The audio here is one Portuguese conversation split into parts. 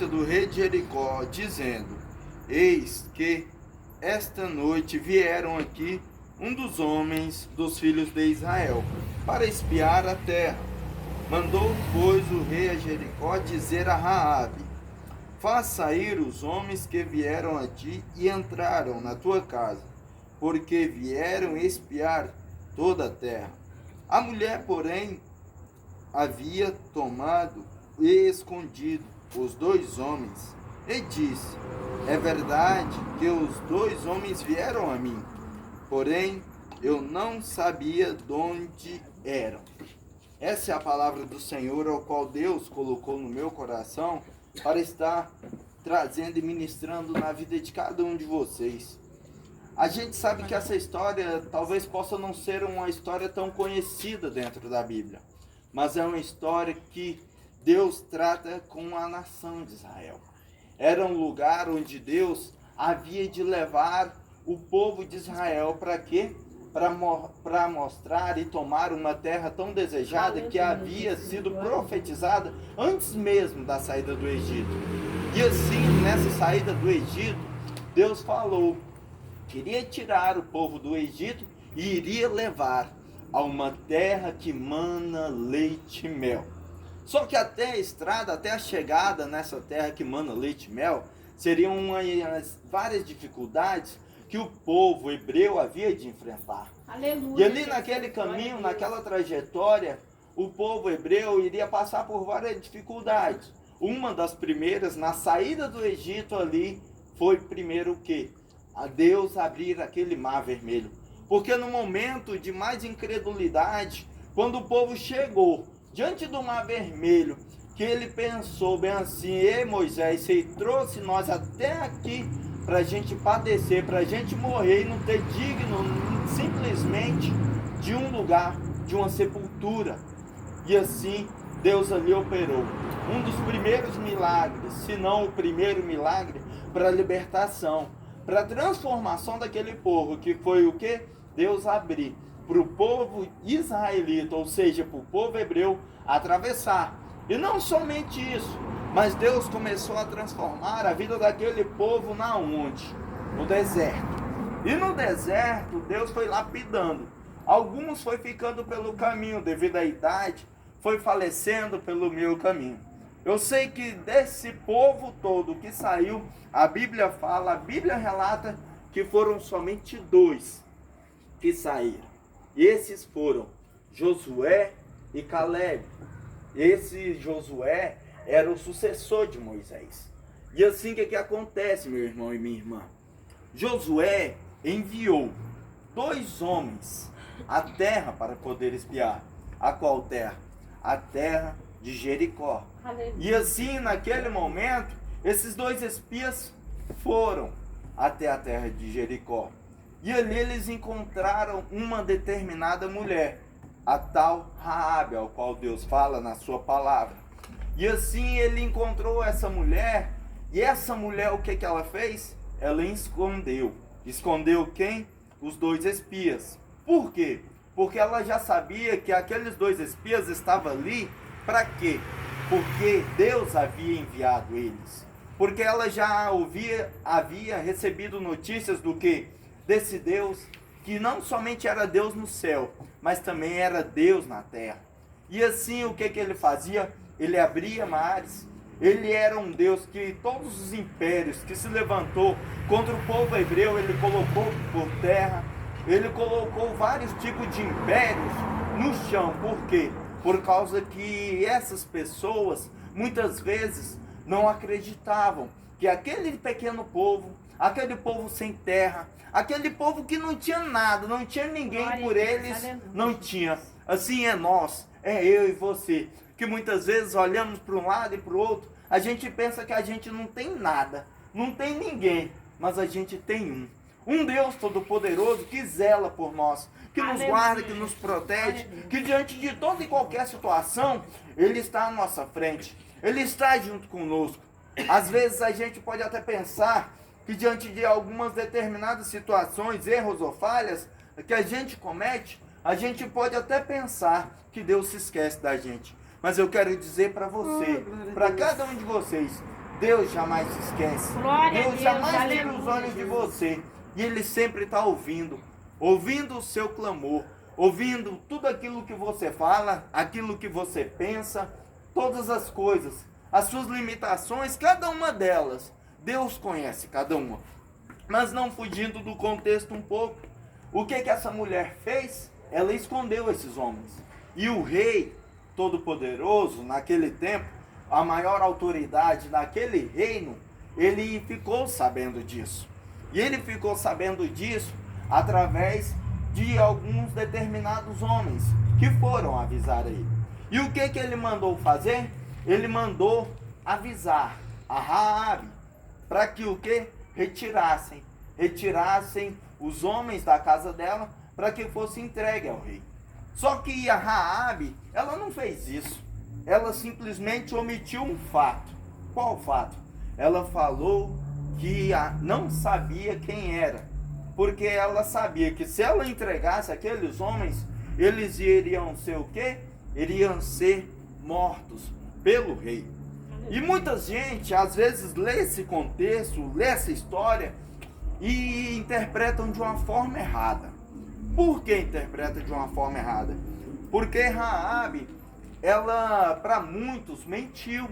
do rei de Jericó, dizendo: Eis que esta noite vieram aqui um dos homens dos filhos de Israel para espiar a terra. Mandou, pois, o rei a Jericó dizer a Raabe: Faz sair os homens que vieram a ti e entraram na tua casa, porque vieram espiar toda a terra. A mulher, porém, havia tomado e escondido os dois homens, e disse: É verdade que os dois homens vieram a mim, porém eu não sabia de onde eram. Essa é a palavra do Senhor, ao qual Deus colocou no meu coração para estar trazendo e ministrando na vida de cada um de vocês. A gente sabe que essa história talvez possa não ser uma história tão conhecida dentro da Bíblia, mas é uma história que Deus trata com a nação de Israel. Era um lugar onde Deus havia de levar o povo de Israel para quê? Para mostrar e tomar uma terra tão desejada que havia sido profetizada antes mesmo da saída do Egito. E assim, nessa saída do Egito, Deus falou que iria tirar o povo do Egito e iria levar a uma terra que mana leite e mel. Só que até a estrada, até a chegada nessa terra que mana leite e mel, seriam várias dificuldades que o povo hebreu havia de enfrentar. Aleluia. E ali naquele caminho, naquela trajetória, o povo hebreu iria passar por várias dificuldades. Uma das primeiras, na saída do Egito ali, foi primeiro o quê? A Deus abrir aquele mar vermelho. Porque no momento de mais incredulidade, quando o povo chegou diante do mar vermelho, que ele pensou bem assim: Ei Moisés, você trouxe nós até aqui para a gente padecer, para a gente morrer e não ter digno simplesmente de um lugar, de uma sepultura. E assim Deus ali operou um dos primeiros milagres, se não o primeiro milagre, para a libertação, para a transformação daquele povo, que foi o que? Deus abrir para o povo israelita, ou seja, para o povo hebreu, atravessar. E não somente isso, mas Deus começou a transformar a vida daquele povo na onde? No deserto. E no deserto, Deus foi lapidando. Alguns foi ficando pelo caminho devido à idade, foi falecendo pelo meio caminho. Eu sei que desse povo todo que saiu, a Bíblia fala, a Bíblia relata que foram somente 2 que saíram. E esses foram Josué e Caleb. Esse Josué era o sucessor de Moisés. E assim que acontece, meu irmão e minha irmã? Josué enviou 2 homens à terra para poder espiar. A qual terra? A terra de Jericó. Aleluia. E assim, naquele momento, esses 2 espias foram até a terra de Jericó. E ali eles encontraram uma determinada mulher, a tal Raabe, ao qual Deus fala na sua palavra. E assim ele encontrou essa mulher, e essa mulher, o que ela fez? Ela escondeu. Escondeu quem? Os 2 espias. Por quê? Porque ela já sabia que aqueles 2 espias estavam ali para quê? Porque Deus havia enviado eles. Porque ela já havia recebido notícias do que? Desse Deus, que não somente era Deus no céu, mas também era Deus na terra. E assim, o que ele fazia? Ele abria mares. Ele era um Deus que todos os impérios que se levantou contra o povo hebreu, ele colocou por terra. Ele colocou vários tipos de impérios no chão. Por quê? Por causa que essas pessoas, muitas vezes, não acreditavam que aquele pequeno povo, aquele povo sem terra, aquele povo que não tinha nada, não tinha ninguém por eles, não tinha. Assim é nós, é eu e você, que muitas vezes olhamos para um lado e para o outro, a gente pensa que a gente não tem nada, não tem ninguém, mas a gente tem um Deus Todo-Poderoso que zela por nós, que nos guarda, que nos protege, que diante de toda e qualquer situação, Ele está à nossa frente, Ele está junto conosco. Às vezes a gente pode até pensar que diante de algumas determinadas situações, erros ou falhas que a gente comete, a gente pode até pensar que Deus se esquece da gente. Mas eu quero dizer para você, para cada um de vocês, Deus jamais se esquece. Glória a Deus Deus, jamais tira aleluia, os olhos de Jesus. você. E Ele sempre está ouvindo o seu clamor, ouvindo tudo aquilo que você fala, aquilo que você pensa, todas as coisas, as suas limitações, cada uma delas. Deus conhece cada uma. Mas não fugindo do contexto um pouco, o que essa mulher fez? Ela escondeu esses homens. E o rei todo-poderoso, naquele tempo, a maior autoridade naquele reino, ele ficou sabendo disso. E ele ficou sabendo disso através de alguns determinados homens que foram avisar ele. E o que ele mandou fazer? Ele mandou avisar a Raabe para que o que? Retirassem os homens da casa dela para que fosse entregue ao rei. Só que a Raabe, ela não fez isso. Ela simplesmente omitiu um fato. Qual fato? Ela falou que não sabia quem era, porque ela sabia que se ela entregasse aqueles homens, eles iriam ser o quê? Iriam ser mortos pelo rei. E muita gente às vezes lê esse contexto, lê essa história e interpretam de uma forma errada. Por que interpreta de uma forma errada? Porque Raabe, ela para muitos mentiu.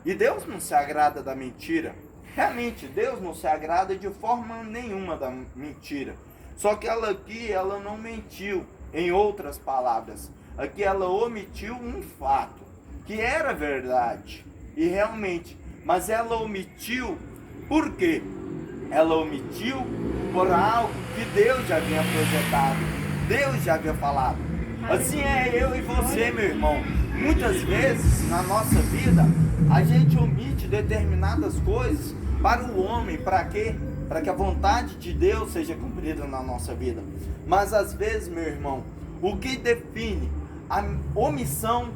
E Deus não se agrada da mentira. Realmente, Deus não se agrada de forma nenhuma da mentira. Só que ela aqui, ela não mentiu. Em outras palavras, aqui ela omitiu um fato, que era verdade. E realmente, mas ela omitiu, por quê? Ela omitiu por algo que Deus já havia projetado. Deus já havia falado. Assim é eu e você, meu irmão. Muitas vezes, na nossa vida, a gente omite determinadas coisas para o homem. Para quê? Para que a vontade de Deus seja cumprida na nossa vida. Mas às vezes, meu irmão, o que define a omissão,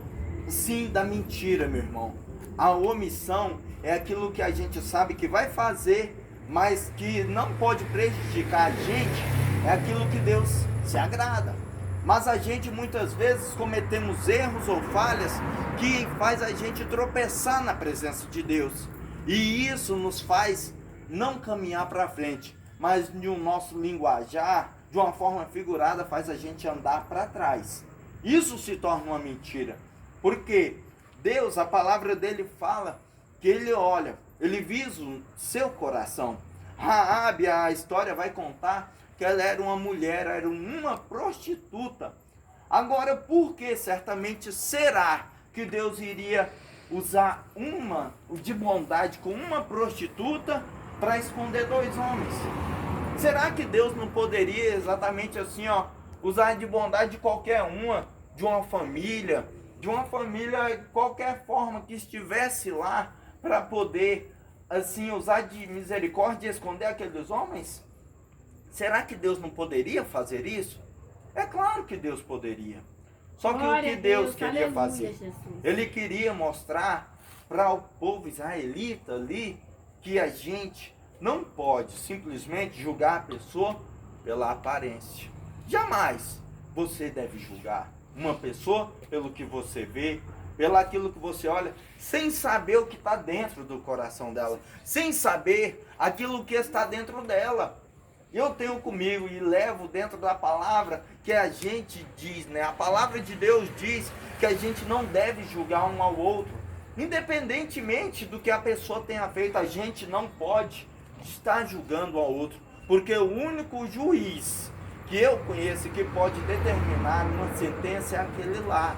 sim, da mentira, meu irmão? A omissão é aquilo que a gente sabe que vai fazer, mas que não pode prejudicar a gente, é aquilo que Deus se agrada. Mas a gente muitas vezes cometemos erros ou falhas que faz a gente tropeçar na presença de Deus. E isso nos faz não caminhar para frente, mas no nosso linguajar, de uma forma figurada, faz a gente andar para trás. Isso se torna uma mentira. Porque Deus, a palavra dele fala que ele olha, ele visa o seu coração. Raabe, a história vai contar que ela era uma mulher, era uma prostituta. Agora, por que certamente será que Deus iria usar de bondade com uma prostituta para esconder dois homens? Será que Deus não poderia exatamente assim, usar de bondade de qualquer uma, de uma família, qualquer forma que estivesse lá, para poder assim usar de misericórdia e esconder aqueles homens? Será que Deus não poderia fazer isso? É claro que Deus poderia. Só que o que Deus queria fazer? Ele queria mostrar para o povo israelita ali que a gente não pode simplesmente julgar a pessoa pela aparência. Jamais você deve julgar uma pessoa pelo que você vê, pelo aquilo que você olha, sem saber o que está dentro do coração dela, sem saber aquilo que está dentro dela. Eu tenho comigo e levo dentro da palavra que a gente diz, né? A palavra de Deus diz que a gente não deve julgar um ao outro. Independentemente do que a pessoa tenha feito, a gente não pode estar julgando ao outro. Porque o único juiz que eu conheço que pode determinar uma sentença é aquele lá.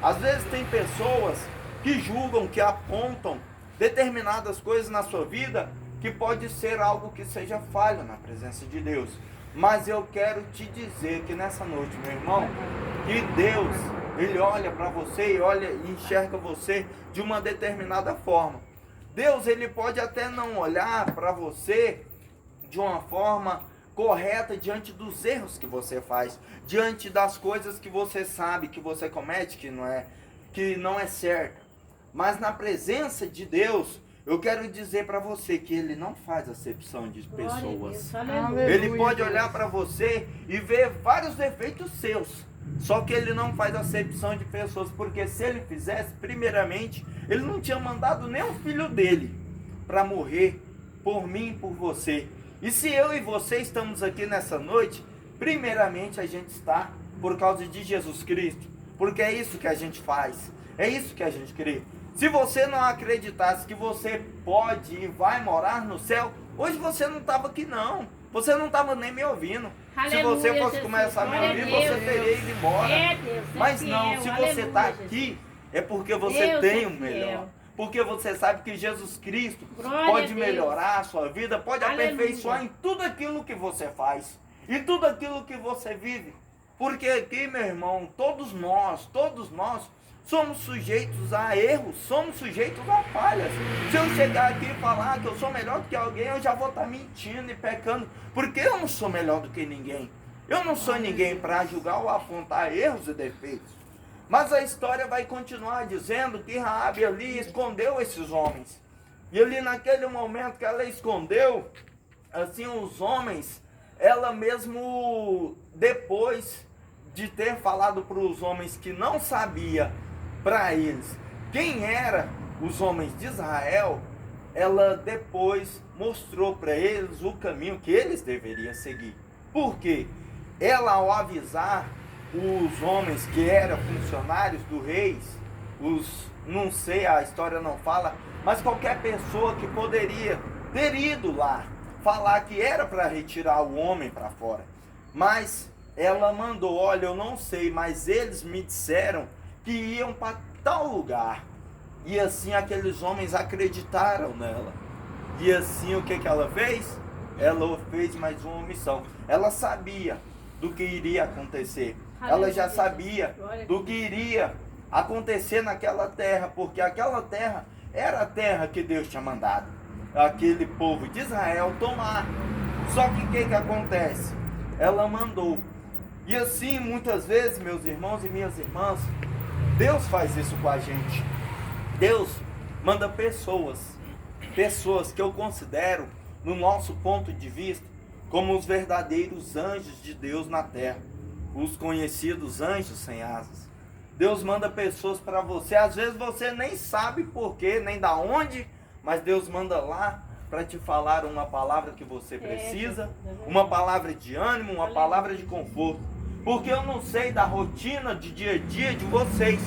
Às vezes tem pessoas que julgam, que apontam determinadas coisas na sua vida que pode ser algo que seja falha na presença de Deus. Mas eu quero te dizer que nessa noite, meu irmão, que Deus, Ele olha para você e enxerga você de uma determinada forma. Deus, Ele pode até não olhar para você de uma forma correta diante dos erros que você faz, diante das coisas que você sabe, que você comete, que não é certo. Mas na presença de Deus, eu quero dizer para você que Ele não faz acepção de pessoas. Ele pode olhar para você e ver vários defeitos seus. Só que Ele não faz acepção de pessoas, porque se Ele fizesse, primeiramente, Ele não tinha mandado nem o filho dele. para morrer por mim e por você. E se eu e você estamos aqui nessa noite, primeiramente a gente está por causa de Jesus Cristo, porque é isso que a gente faz, é isso que a gente crê. Se você não acreditasse que você pode e vai morar no céu, hoje você não estava aqui não, você não estava nem me ouvindo. Aleluia, se você fosse Jesus. começar a me ouvir, você teria ido embora. Mas não, se você está aqui, é porque você Deus tem é o melhor. fiel. Porque você sabe que Jesus Cristo Glória pode a Deus. melhorar a sua vida, pode Aleluia. aperfeiçoar em tudo aquilo que você faz, em tudo aquilo que você vive. Porque aqui, meu irmão, todos nós somos sujeitos a erros, somos sujeitos a falhas. Se eu chegar aqui e falar que eu sou melhor do que alguém, eu já vou estar mentindo e pecando, porque eu não sou melhor do que ninguém. Eu não sou ninguém para julgar ou apontar erros e defeitos. Mas a história vai continuar dizendo que Raabe ali escondeu esses homens. E ali naquele momento que ela escondeu, assim, os homens, ela mesmo, depois de ter falado para os homens que não sabia para eles quem eram os homens de Israel, ela depois mostrou para eles o caminho que eles deveriam seguir. Por quê? Ela, ao avisar os homens que eram funcionários do rei, não sei, a história não fala, mas qualquer pessoa que poderia ter ido lá, falar que era para retirar o homem para fora. Mas ela mandou, olha, eu não sei, mas eles me disseram que iam para tal lugar. E assim aqueles homens acreditaram nela. E assim o que ela fez? Ela fez mais uma omissão. Ela sabia do que iria acontecer. Ela já sabia do que iria acontecer naquela terra, porque aquela terra era a terra que Deus tinha mandado aquele povo de Israel tomar. Só que o que acontece? Ela mandou. E assim, muitas vezes, meus irmãos e minhas irmãs, Deus faz isso com a gente. Deus manda pessoas que eu considero, no nosso ponto de vista, como os verdadeiros anjos de Deus na terra, os conhecidos anjos sem asas. Deus manda pessoas para você, às vezes você nem sabe porquê, nem da onde, mas Deus manda lá para te falar uma palavra que você precisa, uma palavra de ânimo, uma palavra de conforto. Porque eu não sei da rotina de dia a dia de vocês,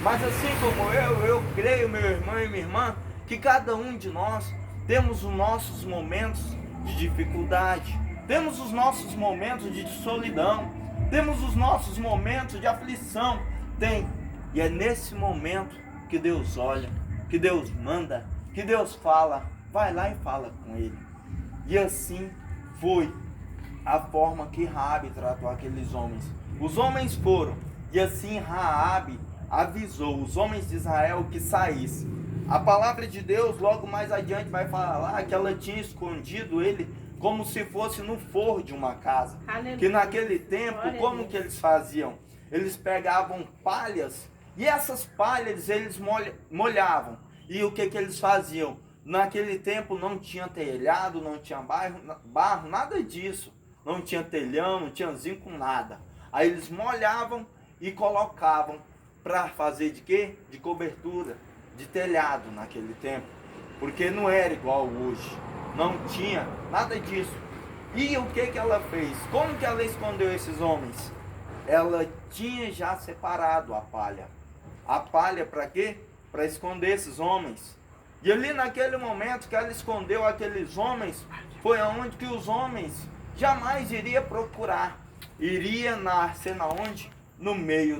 mas assim como eu creio, meu irmão e minha irmã, que cada um de nós temos os nossos momentos de dificuldade, temos os nossos momentos de solidão, temos os nossos momentos de aflição, e é nesse momento que Deus olha, que Deus manda, que Deus fala, vai lá e fala com ele. E assim foi a forma que Raabe tratou aqueles homens. Os homens foram, e assim Raabe avisou os homens de Israel que saíssem. A palavra de Deus logo mais adiante vai falar que ela tinha escondido ele como se fosse no forro de uma casa. Aleluia. Que naquele tempo, como que eles faziam? Eles pegavam palhas, e essas palhas eles molhavam. E o que eles faziam? Naquele tempo não tinha telhado, não tinha barro, nada disso. Não tinha telhão, não tinha zinco, nada. Aí eles molhavam e colocavam para fazer de quê? De cobertura, de telhado naquele tempo. Porque não era igual hoje. Não tinha nada disso. E o que ela fez? Como que ela escondeu esses homens? Ela tinha já separado a palha. A palha para quê? Para esconder esses homens. E ali naquele momento que ela escondeu aqueles homens, foi aonde que os homens jamais iria procurar. Iria nascer na onde? No meio